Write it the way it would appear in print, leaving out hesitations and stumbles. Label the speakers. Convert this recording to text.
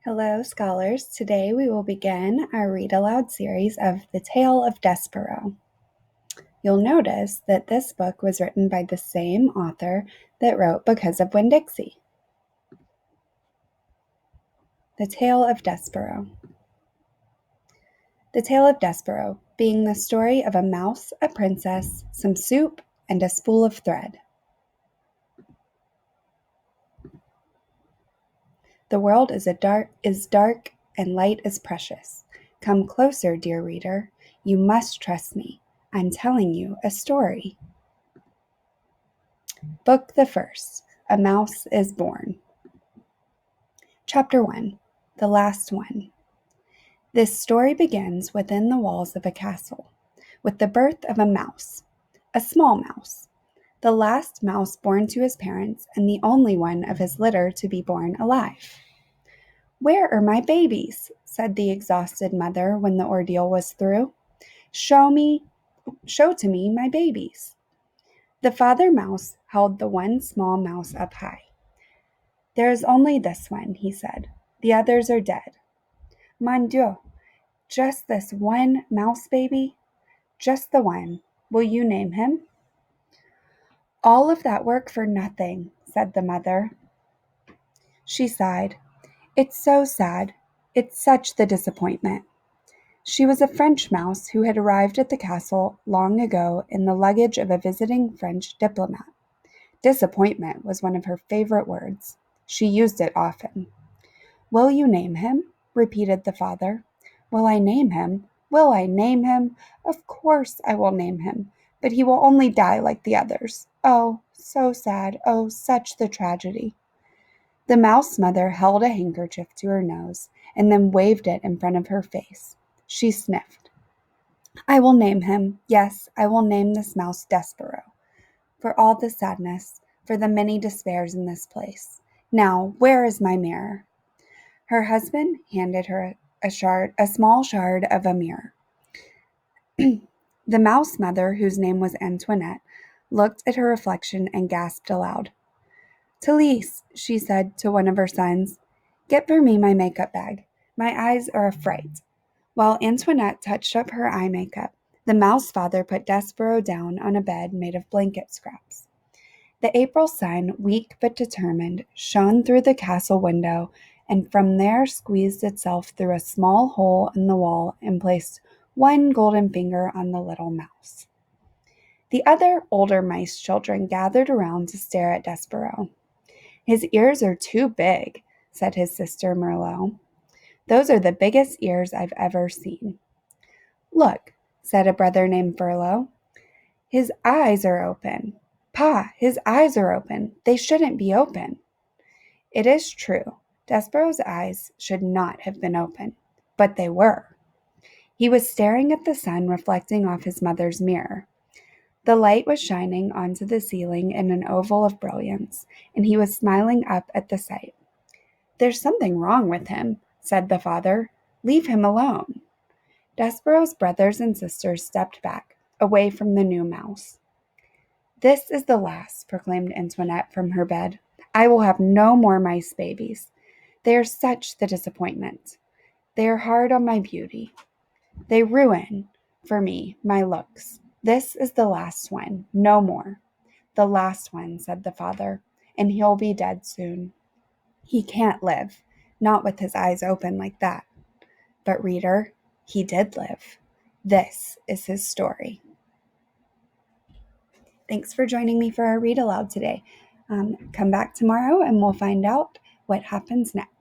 Speaker 1: Hello, scholars. Today we will begin our read aloud series of The Tale of Despereaux. You'll notice that this book was written by the same author that wrote Because of Winn-Dixie. The Tale of Despereaux. The Tale of Despereaux, being the story of a mouse, a princess, some soup, and a spool of thread. The world is dark and light is precious. Come closer, dear reader. You must trust me. I'm telling you a story. Book the First. A Mouse is Born. Chapter 1. The Last One. This story begins within the walls of a castle, with the birth of a mouse, a small mouse, the last mouse born to his parents and the only one of his litter to be born alive. "Where are my babies?" said the exhausted mother when the ordeal was through. Show to me my babies." The father mouse held the one small mouse up high. "There is only this one," he said. "The others are dead." "Mon Dieu, just this one mouse baby?" "Just the one. Will you name him?" "All of that work for nothing," said the mother. She sighed. "It's so sad. It's such the disappointment." She was a French mouse who had arrived at the castle long ago in the luggage of a visiting French diplomat. Disappointment was one of her favorite words. She used it often. "Will you name him?" repeated the father. "Will I name him? Will I name him? Of course I will name him, but he will only die like the others. Oh, so sad. Oh, such the tragedy." The mouse mother held a handkerchief to her nose and then waved it in front of her face. She sniffed. "I will name him. Yes, I will name this mouse Despereaux. For all the sadness, for the many despairs in this place. Now, where is my mirror?" Her husband handed her a small shard of a mirror. The mouse mother, whose name was Antoinette, looked at her reflection and gasped aloud. "Talise," she said to one of her sons, "get for me my makeup bag. My eyes are a fright." While Antoinette touched up her eye makeup, the mouse father put Despereaux down on a bed made of blanket scraps. The April sun, weak but determined, shone through the castle window and from there squeezed itself through a small hole in the wall and placed one golden finger on the little mouse. The other older mice children gathered around to stare at Despereaux. "His ears are too big," said his sister Merlot. "Those are the biggest ears I've ever seen." "Look," said a brother named Furlough. "His eyes are open. Pa, his eyes are open. They shouldn't be open." It is true, Despereaux's eyes should not have been open, but they were. He was staring at the sun reflecting off his mother's mirror. The light was shining onto the ceiling in an oval of brilliance, and he was smiling up at the sight. "There's something wrong with him," said the father. "Leave him alone." Despereaux's brothers and sisters stepped back, away from the new mouse. "This is the last," proclaimed Antoinette from her bed. "I will have no more mice babies. They are such the disappointment. They are hard on my beauty. They ruin, for me, my looks. This is the last one. No more." "The last one," said the father, "and he'll be dead soon. He can't live, not with his eyes open like that." But reader, he did live. This is his story. Thanks for joining me for our read aloud today. Come back tomorrow and we'll find out what happens next.